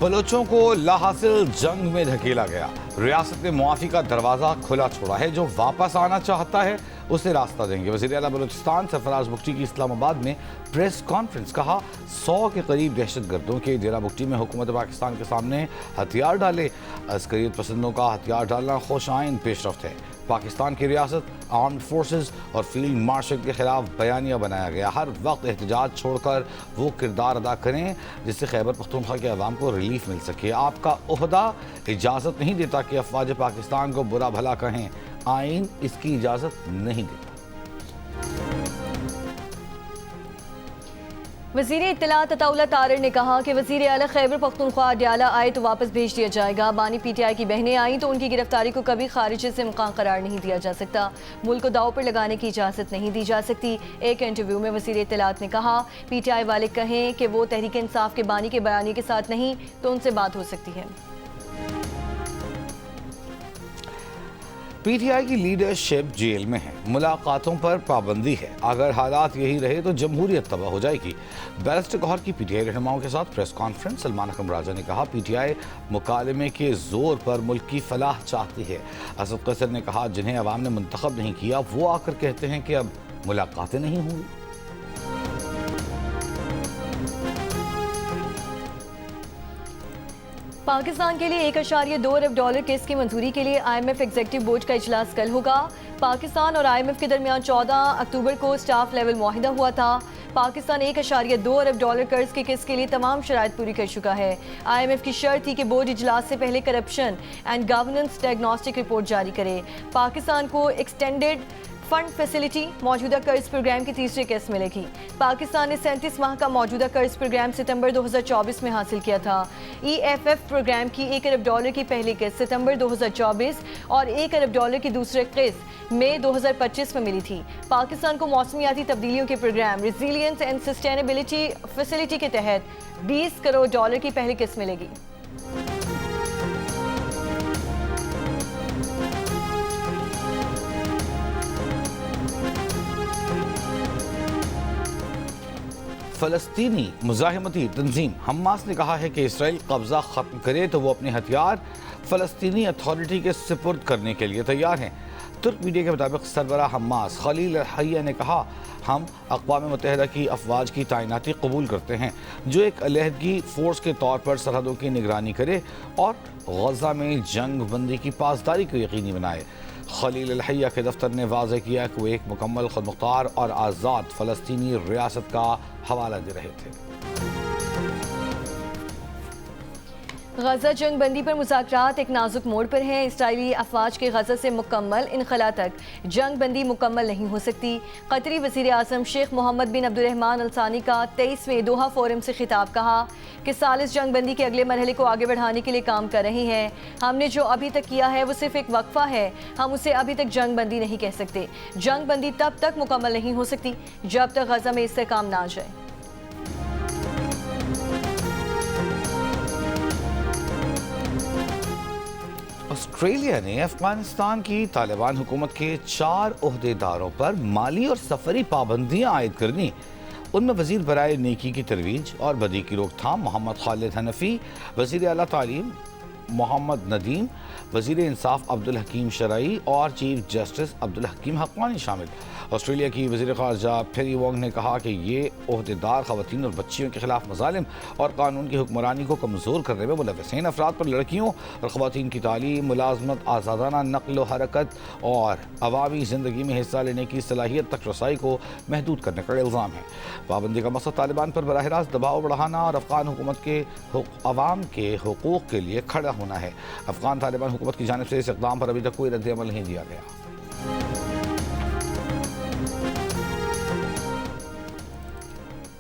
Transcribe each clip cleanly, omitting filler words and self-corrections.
बलोचों को लाहासिल जंग में धकेला गया। रियासत ने मुआफी का दरवाजा खुला छोड़ा है। जो वापस आना चाहता है उसे रास्ता देंगे। वज़ीर आला बलूचिस्तान सरफराज बुगटी की इस्लामाबाद में प्रेस कॉन्फ्रेंस। कहा 100 के करीब दहशतगर्दों के डेरा बुगटी में हुकूमत पाकिस्तान के सामने हथियार डाले। अस्करियत पसंदों का हथियार डालना खुश आइन पेशरफ्त है। पाकिस्तान की रियासत आर्म्ड फोर्सेस और फील्ड मार्शल के खिलाफ बयानिया बनाया गया। हर वक्त एहतजाज छोड़कर वो किरदार अदा करें जिससे खैबर पख्तूनख्वा के अवाम को रिलीफ मिल सके। आपका ओहदा इजाज़त नहीं देता कि अफवाज पाकिस्तान को बुरा भला कहें। आइन इसकी इजाज़त नहीं देता। वज़ीर इत्तलात अताउल्लाह तारर ने कहा कि वज़ीर आला खैबर पख्तूनख्वा अडयाला आए तो वापस भेज दिया जाएगा। बानी PTI की बहनें आई तो उनकी गिरफ्तारी को कभी खारिज से मुकाम करार नहीं दिया जा सकता। मुल्क को दाव पर लगाने की इजाज़त नहीं दी जा सकती। एक इंटरव्यू में वज़ीर इत्तलात ने कहा PTI वाले कहें कि वो तहरीक इंसाफ के बानी के बयानी के साथ नहीं तो उनसे बात हो सकती है। PTI की लीडरशिप जेल में है। मुलाकातों पर पाबंदी है। अगर हालात यही रहे तो जमहूरियत तबाह हो जाएगी। बैरिस्टर गौहर की PTI रहनुमाओं के साथ प्रेस कॉन्फ्रेंस। सलमान अकरम राजा ने कहा PTI मुकालमे के जोर पर मुल्क की फलाह चाहती है। असद कैसर ने कहा जिन्हें अवाम ने मुंतखब नहीं किया वो आकर कहते हैं कि अब मुलाकातें नहीं होंगी। पाकिस्तान के लिए 1.2 अरब डॉलर केस की मंजूरी के लिए IMF एग्जीक्यूटिव बोर्ड का इजलास कल होगा। पाकिस्तान और IMF के दरमियान 14 अक्टूबर को स्टाफ लेवल मुआहिदा हुआ था। पाकिस्तान 1.2 अरब डॉलर कर्ज के केस के लिए तमाम शराइत पूरी कर चुका है। IMF की शर्त थी कि बोर्ड इजलास से पहले corruption and governance diagnostic report जारी करे। पाकिस्तान को एक्सटेंडेड फंड फैसिलिटी मौजूदा कर्ज प्रोग्राम की तीसरी किस्त मिलेगी। पाकिस्तान ने 37 माह का मौजूदा कर्ज प्रोग्राम सितंबर 2024 में हासिल किया था। EFF प्रोग्राम की 1 अरब डॉलर की पहली किस्त सितंबर 2024 और 1 अरब डॉलर की दूसरी किस्त मई 2025 में मिली थी। पाकिस्तान को मौसमियाती तब्दीलियों के program resilience and sustainability facility के तहत 20 करोड़ डॉलर की पहली किस्त मिलेगी। फ़लस्तीनी मुज़ाहिमती तंजीम हमास ने कहा है कि इसराइल कब्ज़ा ख़त्म करे तो वो अपने हथियार फ़लस्तीनी अथॉरिटी के सुपुर्द करने के लिए तैयार हैं। तुर्क मीडिया के मुताबिक सरबराह हमास खलील अल-हैया ने कहा हम अक़वाम मुत्तहिदा की अफवाज की तैनाती कबूल करते हैं जो एक अलहदगी फ़ोर्स के तौर पर सरहदों की निगरानी करे और गज़ा में जंग बंदी की पासदारी को यकीनी बनाए। खलील अल-हैया के दफ्तर ने वाज़ेह किया कि वो एक मुकम्मल खुदमुख्तार और आज़ाद फ़लस्तीनी रियासत का हवाला दे रहे थे। गजा जंग बंदी पर मुज़ाकरात एक नाजुक मोड़ पर हैं। इसराइली अफवाज के गजा से मुकम्मल इनखला तक जंग बंदी मुकम्मल नहीं हो सकती। कतरी वज़ीर आज़म शेख मोहम्मद बिन अब्दुर्रहमान अल सानी का 23वें दोहा फोरम से खिताब। कहा कि सालिस जंग बंदी के अगले मरहले को आगे बढ़ाने के लिए काम कर रहे हैं। हमने जो अभी तक किया है वो सिर्फ एक वक्फा है। हम उसे अभी तक जंग बंदी नहीं कह सकते। जंग बंदी तब तक मुकम्मल नहीं हो सकती जब तक गजा में इससे काम ना आ जाए। ऑस्ट्रेलिया ने अफगानिस्तान की तालिबान हुकूमत के 4 ओहदेदारों पर माली और सफरी पाबंदियां आयद करनी। उनमें वज़ीर बराए नेकी की तरवीज और बदी की रोकथाम मोहम्मद खालिद हनफी, वज़ीर आला तालीम मोहम्मद नदीम, वज़ीर इंसाफ अब्दुल हकीम शराई और चीफ जस्टिस अब्दुल हकीम हक्कानी शामिल। ऑस्ट्रेलिया की वज़ीर ख़ारजा पेरी वोंग ने कहा कि ये ओहदेदार ख़वातीन और बच्चियों के खिलाफ मज़ालिम और कानून की हुक्मरानी को कमज़ोर करने में मुलव्वस हैं। अफराद पर लड़कियों और ख़वातीन की तालीम, मुलाजमत, आज़ादाना नक़्ल व हरकत और अवामी ज़िंदगी में हिस्सा लेने की सलाहियत तक रसाई को महदूद करने का इल्ज़ाम है। पाबंदी का मकसद तालिबान पर बराह रास्त दबाव बढ़ाना और अफ़गान हुकूमत के अवाम के हकूक़ के लिए खड़ा होना है। अफ़गान तालिबान हुकूमत की जानिब से इस इक़दाम पर अभी तक कोई रद्द अमल नहीं दिया गया।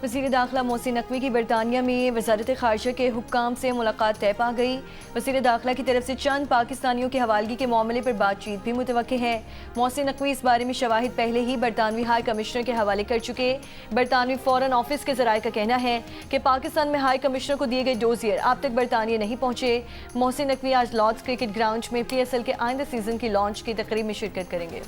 वज़ीर दाखिला मोहसिन नकवी की बरतानिया में वज़ारत ख़ारिजा के हुक्काम से मुलाकात तय पा गई। वज़ीर दाखिला की तरफ से चंद पाकिस्तानियों की हवालगी के मामले पर बातचीत भी मुतवक्के है। मोहसिन नकवी इस बारे में शवाहिद पहले ही बरतानवी हाई कमिश्नर के हवाले कर चुके। बरतानवी फ़ॉरेन ऑफिस के ज़राए का कहना है कि पाकिस्तान में हाई कमिश्नर को दिए गए डोजियर अब तक बरतानिया नहीं पहुँचे। मोहसिन नकवी आज लॉर्ड्स क्रिकेट ग्राउंड में PSL के आइंदा सीज़न की लॉन्च की तकरीब में शिरकत करेंगे।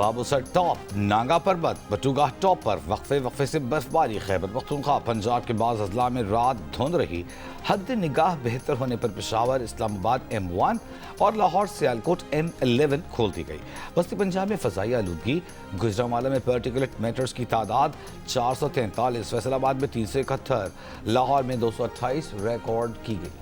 बाबूसर टॉप, नांगा पर्वत, बटुगाह टॉप पर वक्फे से बर्फबारी। खैबर पख्तूनख्वा, पंजाब के बाद अजला में रात धुंध रही। हद निगाह बेहतर होने पर पेशावर, इस्लामाबाद M1 और लाहौर सियालकोट M11 खोल दी गई। वस्ती पंजाब में फ़ज़ाई आलूदगी। गुजरांवाला में पार्टिकुलेट मैटर्स की तादाद 443, फैसलाबाद में 371, लाहौर में 228 रिकॉर्ड की गई।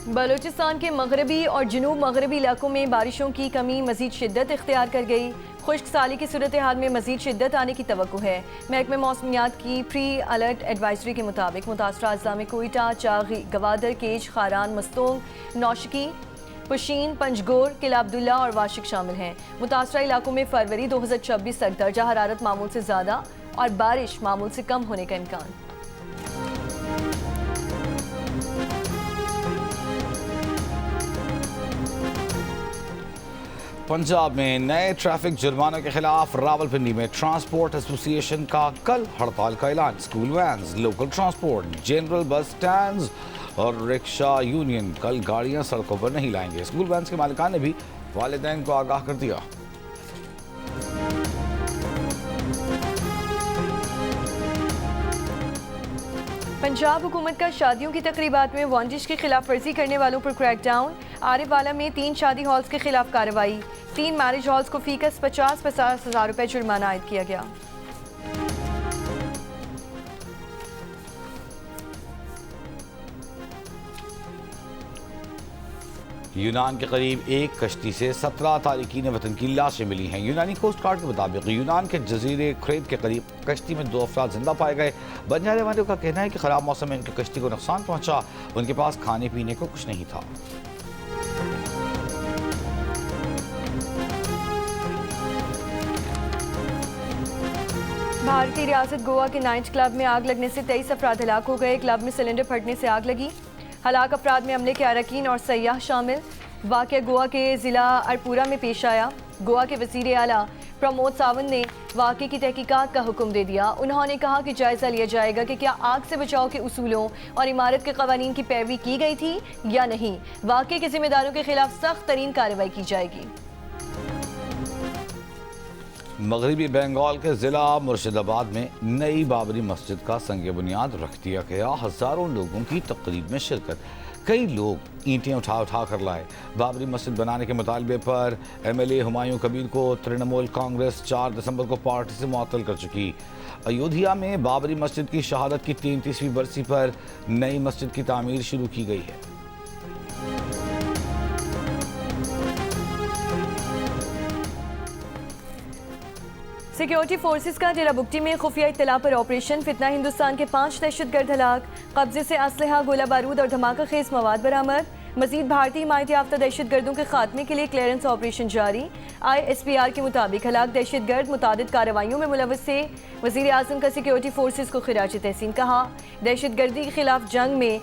बलूचिस्तान के मगरबी और जनूब मगरबी इलाकों में बारिशों की कमी मजीद शिद्दत इख्तियार कर गई। खुश्क साली की सूरत हाल में मजीद शिद्दत आने की तवक्को है। महकमे मौसमियात की प्री अलर्ट एडवाइजरी के मुताबिक मुतासरा अजला में कोयटा, चागी, गवादर, केज, खारान, मस्तोंग, नौशकी, पुशीन, पंजगोर, किला अब्दुल्ला और वाशिक शामिल हैं। मुतासरा इलाकों में फरवरी 2026 तक दर्जा हरारत मामूल से ज़्यादा और बारिश मामूल से कम होने का इम्कान। पंजाब में नए ट्रैफिक जुर्मानों के खिलाफ रावलपिंडी में ट्रांसपोर्ट एसोसिएशन का कल हड़ताल का ऐलान। School vans, local transport, general बस स्टैंड्स और रिक्शा यूनियन कल गाड़ियां सड़कों पर नहीं लाएंगे। स्कूल वैन्स के मालिकान ने भी वालिदैन को आगाह कर दिया। पंजाब हुकूमत का शादियों की तकरीबात में वांजिश की खिलाफ वर्जी करने वालों पर क्रैकडाउन। आरिफवाला में 3 शादी हॉल्स के खिलाफ कार्रवाई। 3 मैरिज हॉल्स को फीकस 50-50 हज़ार रुपये जुर्माना आयद किया गया। यूनान के करीब एक कश्ती से 17 तारिकीन वतन की लाशें मिली हैं। यूनानी कोस्ट गार्ड के मुताबिक यूनान के जजीरे क्रेट के करीब कश्ती में 2 अफराद जिंदा पाए गए। बंजारे वालों का कहना है कि खराब मौसम में उनकी कश्ती को नुकसान पहुंचा। उनके पास खाने पीने को कुछ नहीं था। भारतीय रियासत गोवा के नाइट क्लब में आग लगने से 23 अफराद हलाक हो गए। क्लब में सिलेंडर फटने से आग लगी। हलाक अफराद में अमले के अरकान और सयाह शामिल। वाक़या गोवा के ज़िला अरपुरा में पेश आया। गोवा के वज़ीर आला प्रमोद सावंत ने वाक़े की तहकीकात का हुक्म दे दिया। उन्होंने कहा कि जायज़ा लिया जाएगा कि क्या आग से बचाव के उसूलों और इमारत के क़वानीन की पैरवी की गई थी या नहीं। वाक़े के ज़िम्मेदारों के खिलाफ सख्त तरीन कार्रवाई की जाएगी। मगरबी बंगाल के ज़िला मुर्शिदाबाद में नई बाबरी मस्जिद का संग बुनियाद रख दिया गया। हज़ारों लोगों की तकरीब में शिरकत। कई लोग ईंटें उठा कर लाए। बाबरी मस्जिद बनाने के मुतालबे पर MLA हुमायूं कबीर को तृणमूल कांग्रेस 4 दिसंबर को पार्टी से मुअत्तल कर चुकी। अयोध्या में बाबरी मस्जिद की शहादत की 33वीं बरसी पर नई मस्जिद की तामीर शुरू की गई है। सिक्योरिटी फोर्सेस का डेराबुगटी में खुफिया इत्तला पर ऑपरेशन। फितना हिंदुस्तान के 5 दहशतगर्द हलाक। कब्जे से असलहा, गोला बारूद और धमाका खेज मवाद बरामद। मजीद भारतीय हिमायत याफ्ता दहशतगर्दों के खात्मे के लिए क्लियरेंस ऑपरेशन जारी। ISPR के मुताबिक हलाक दहशतगर्द मुतादिद कार्रवाइयों में मुलव्वस थे। वज़ीर आज़म का सिक्योरिटी फोर्सेस को खिराज तहसीन कहा। दहशतगर्दी के खिलाफ जंग में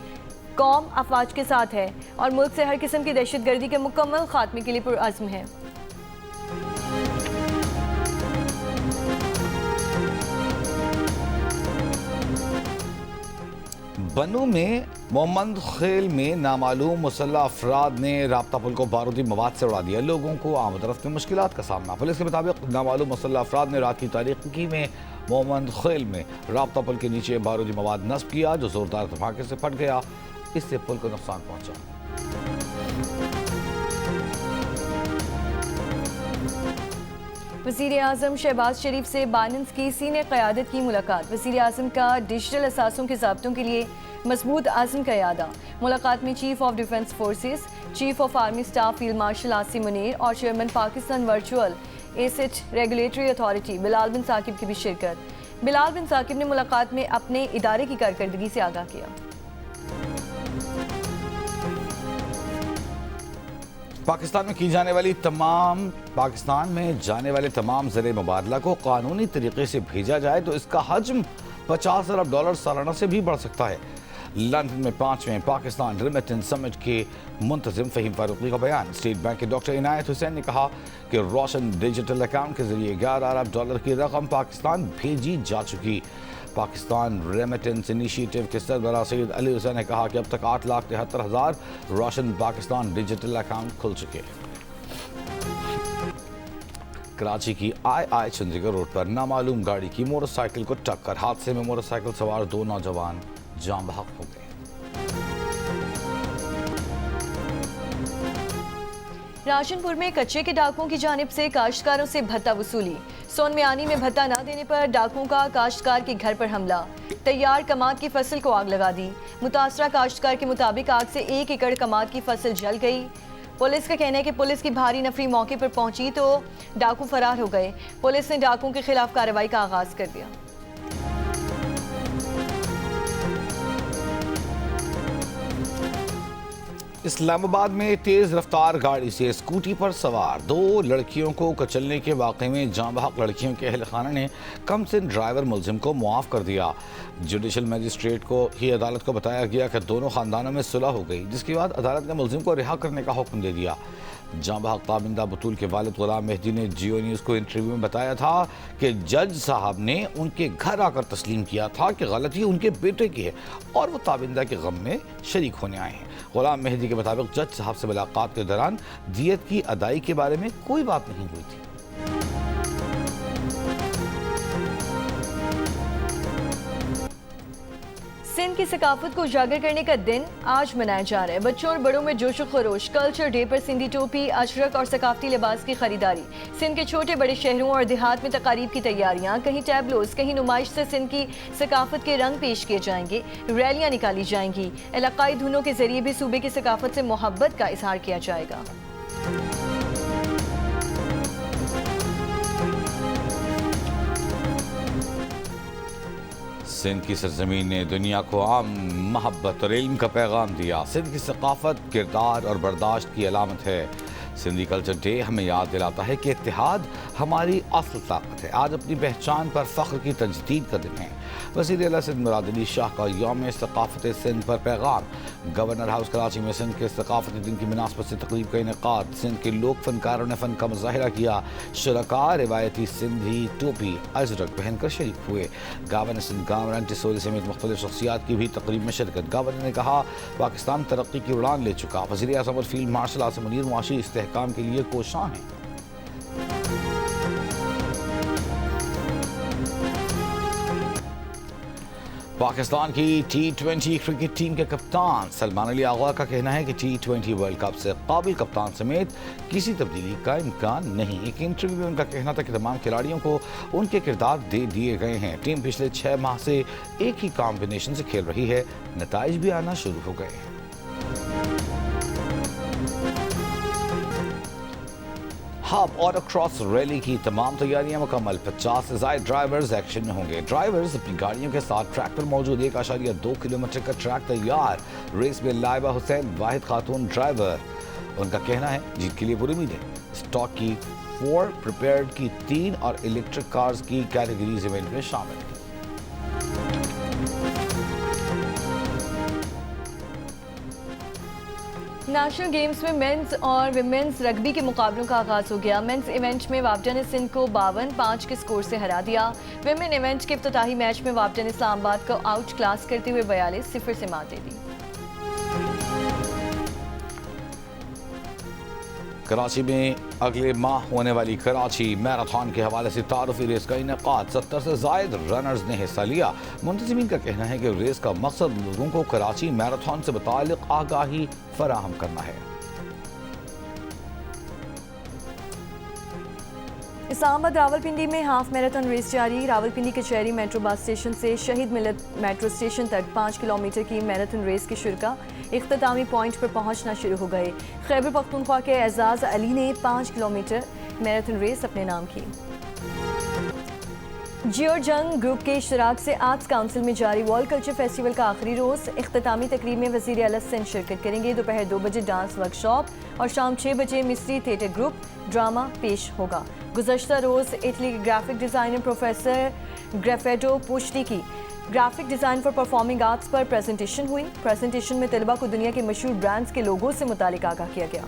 कौम अफवाज के साथ है और मुल्क से हर किस्म की दहशतगर्दी के मुकम्मल खात्मे के लिए पुरअज़्म है। बनू में मोहम्मद खेल में नामालूम मुसल्लह अफराद ने राब्ता पुल को बारूदी मवाद से उड़ा दिया। लोगों को आमद रफ्त में मुश्किलात का सामना। पुलिस के मुताबिक नामालूम मुसल्लह अफराद ने रात की तारीकी में मोहम्मद खेल में राब्ता पुल के नीचे बारूदी मवाद नस्ब किया, जो जोरदार धमाके से फट गया। इससे पुल को नुकसान पहुंचा। वज़ीर आज़म शहबाज शरीफ से बाइडेंस की सीनियर क़यादत की मुलाकात। वज़ीर आज़म का डिजिटल असासों के ज़ाब्तों के लिए मजबूत आज़म का इरादा। मुलाकात में chief of defence forces, chief of army staff field marshal Asim Munir और chairman Pakistan virtual asset regulatory authority Bilal bin Saqib की भी शिरकत। बिलाल बिन साकिब ने मुलाकात में अपने इदारे की कारकर्दगी से आगाह किया। पाकिस्तान में जाने वाले तमाम ज़र मुबादला को कानूनी तरीके से भेजा जाए तो इसका हजम $50 अरब सालाना से भी बढ़ सकता है। लंदन में 5वें पाकिस्तान रेमिटेंस समिट के मुंतज़िम फ़हीम फारूकी का बयान। स्टेट बैंक के डॉक्टर इनायत हुसैन ने कहा कि रोशन डिजिटल अकाउंट के जरिए $11 अरब की रकम पाकिस्तान भेजी जा चुकी। पाकिस्तान रेमिटेंस इनिशिएटिव के सरबराह सैयद अली हुसैन ने कहा कि अब तक 8,73,000 रोशन पाकिस्तान डिजिटल अकाउंट खुल चुके हैं। कराची की आई चंडीगढ़ रोड पर नामालूम गाड़ी की मोटरसाइकिल को टक्कर, हादसे में मोटरसाइकिल सवार 2 नौजवान जान बहक हो गए। राशनपुर में कच्चे के डाकुओं की जानिब से काश्तकारों से भत्ता वसूली। सोन मियानी में भत्ता न देने पर डाकुओं का काश्तकार के घर पर हमला, तैयार कमाद की फसल को आग लगा दी। मुतासरा काश्तकार के मुताबिक आग से 1 एकड़ कमाद की फसल जल गई। पुलिस का कहना है कि पुलिस की भारी नफरी मौके पर पहुंची तो डाकू फरार हो गए। पुलिस ने डाकुओं के खिलाफ कार्रवाई का आगाज कर दिया। इस्लामाबाद में तेज रफ्तार गाड़ी से स्कूटी पर सवार 2 लड़कियों को कुचलने के वाक़े में जाँ बहक लड़कियों के अहल खाना ने कम सिन ड्राइवर मुलजिम को मुआफ़ कर दिया। जुडिशल मजिस्ट्रेट को ही अदालत को बताया गया कि दोनों खानदानों में सुलह हो गई, जिसके बाद अदालत ने मुलजिम को रिहा करने का हुक्म दे दिया। जाँ बहक ताबिंदा बतूल के वालिद गुलाम मेहदी ने जियो न्यूज़ को इंटरव्यू में बताया था कि जज साहब ने उनके घर आकर तस्लीम किया था कि गलती उनके बेटे की है और वो ताबिंदा के गम में शरीक होने आए हैं। गुलाम मेहदी के मुताबिक जज साहब से मुलाकात के दौरान दियत की अदाई के बारे में कोई बात नहीं हुई थी। सिंध की सकाफत को उजागर करने का दिन आज मनाया जा रहा है। बच्चों और बड़ों में जोश खरोश। कल्चर डे पर सिंधी टोपी, अजरक और सकाफती लिबास की खरीदारी। सिंध के छोटे बड़े शहरों और देहात में तकारीब की तैयारियां, कहीं टैबलोस, कहीं नुमाइश से सिंध की सकाफत के रंग पेश किए जाएंगे। रैलियां निकाली जाएंगी। इलाकाई धुनों के जरिए भी सूबे की सकाफत से मोहब्बत का इजहार किया जाएगा। सिंध की सरजमीन ने दुनिया को आम मोहब्बत और इल्म का पैगाम दिया। सिंध की सकाफत, किरदार और बर्दाश्त की अलामत है। सिंधी कल्चर डे हमें याद दिलाता है कि इत्तेहाद हमारी असल ताकत है। आज अपनी पहचान पर फ़ख्र की तजदीद का दिन है। वज़ीर आला सिंध मुराद अली शाह का यौम सकाफ़त सिंध पर पैगाम। गवर्नर हाउस कराची में सिंध के सकाफ़ती दिन की मुनासबत से तकरीब का इनेकाद। सिंध के लोक फनकारों ने फ़न का मुज़ाहिरा किया। शुरका रिवायती सिंधी टोपी अजरक पहनकर शरीक हुए। गवर्नर सिंध गवर्नर टिसोरी समेत मुख्तलिफ शख्सियात की भी तकरीब में शिरकत। गवर्नर ने कहा पाकिस्तान तरक्की की उड़ान ले चुका। वज़ीर आज़म और फील्ड मार्शल आसिम मुनीर मुआशी इस्तेहकाम के लिए कोशां हैं। पाकिस्तान की T20 क्रिकेट टीम के कप्तान सलमान अली आगा का कहना है कि T20 वर्ल्ड कप से काबिल कप्तान समेत किसी तब्दीली का इम्कान नहीं। एक इंटरव्यू में उनका कहना था कि तमाम खिलाड़ियों को उनके किरदार दे दिए गए हैं। टीम पिछले 6 माह से एक ही कॉम्बिनेशन से खेल रही है। नताइज भी आना शुरू हो गए हैं। हब और क्रॉस रैली की तमाम तैयारियां मुकम्मल। 50 से ज़ायद ड्राइवर्स एक्शन में होंगे। ड्राइवर्स अपनी गाड़ियों के साथ ट्रैक पर मौजूद 1.2 किलोमीटर का ट्रैक तैयार। रेस में लाइबा हुसैन वाहिद खातून ड्राइवर। उनका कहना है जीत के लिए पूरी उम्मीद है। स्टॉक की 4, प्रिपेयर्ड की 3 और इलेक्ट्रिक कार्स की कैटेगरीज इवेंट में शामिल है। नेशनल गेम्स में मेंस और विमेंस रग्बी के मुकाबलों का आगाज हो गया। मेंस इवेंट में वापडा ने सिंध को 52-5 के स्कोर से हरा दिया। विमेन इवेंट के इफ्तिताही मैच में वापडा ने इस्लामाबाद को आउट क्लास करते हुए 42-0 से मात दे दी। कराची में अगले माह होने वाली कराची मैराथन के हवाले से तारुफी रेस का इनेकाद। 70 से ज़ायद रनर्स ने हिस्सा लिया। मुंतज़िमीन का कहना है कि रेस का मकसद लोगों को कराची मैराथन से मुताल्लिक़ आगाही फराहम करना है। इस्लामाबाद रावलपिंडी में हाफ मैराथन रेस जारी। रावलपिंडी के चेरी मेट्रो बस स्टेशन से शहीद मिलत मेट्रो स्टेशन तक 5 किलोमीटर की मैराथन रेस के शुरका इख्तितामी पॉइंट पर पहुंचना शुरू हो गए। खैबर पख्तूनख्वा के एजाज अली ने 5 किलोमीटर मैराथन रेस अपने नाम की। जियो जंग ग्रुप के इश्तराक से आर्ट्स काउंसिल में जारी वर्ल्ड कल्चर फेस्टिवल का आखिरी रोज। इख्तितामी तकरीब में वज़ीर आला सिंध शिरकत करेंगे। दोपहर 2 बजे डांस वर्कशॉप और शाम 6 बजे मिस्री थिएटर ग्रुप ड्रामा पेश होगा। गुज़श्ता रोज़ इटली के ग्राफिक डिज़ाइनर प्रोफेसर ग्रेफेडो पुश्ती की graphic design for performing arts पर प्रेजेंटेशन हुई। प्रेजेंटेशन में तलबा को दुनिया के मशहूर ब्रांड्स के लोगों से मुतालिक आगाह किया गया।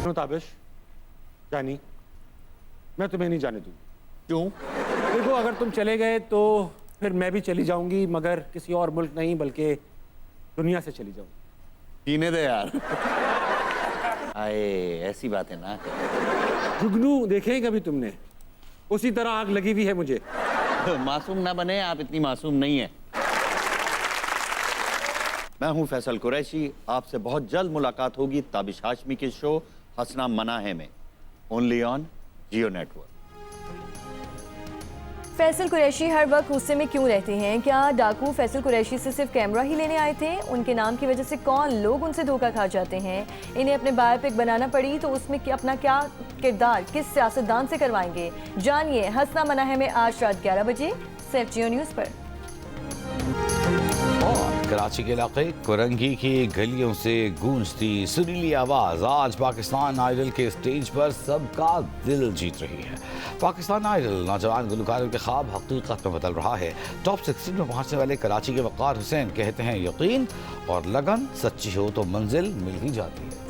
सुनो ताबिश, जानी, मैं तुम्हें नहीं जाने दूंगा। क्यों? देखो, अगर तुम चले गए तो फिर मैं भी चली जाऊंगी, मगर किसी और मुल्क नहीं बल्कि दुनिया से चली जाऊंगी। जीने दे यार। आए, ऐसी बात है ना। जुगनू देखे हैं कभी तुमने? उसी तरह आग लगी हुई है मुझे। मासूम ना बने, आप इतनी मासूम नहीं है। मैं हूं फैसल कुरैशी, आपसे बहुत जल्द मुलाकात होगी ताबिश हाशमी के शो हंसना मना है में, only on Geo network. Faisal Qureshi हर वक्त गुस्से में क्यों रहते हैं? क्या डाकू फैसल कुरैशी से सिर्फ कैमरा ही लेने आए थे? उनके नाम की वजह से कौन लोग उनसे धोखा खा जाते हैं? इन्हें अपने बायोपिक बनाना पड़ी तो उसमें अपना क्या किरदार किस सियासतदान से करवाएंगे? जानिए हंसना मना है में आज रात 11 बजे सिर्फ जियो न्यूज़ पर। और कराची के इलाके कुरंगी की गलियों से गूंजती सुरीली आवाज आज पाकिस्तान आइडल के स्टेज पर सबका दिल जीत रही है। पाकिस्तान आइडल नौजवान गुलकारों के ख्वाब हकीकत में बदल रहा है। टॉप 16 में पहुंचने वाले कराची के वक़ार हुसैन कहते हैं यकीन और लगन सच्ची हो तो मंजिल मिल ही जाती है।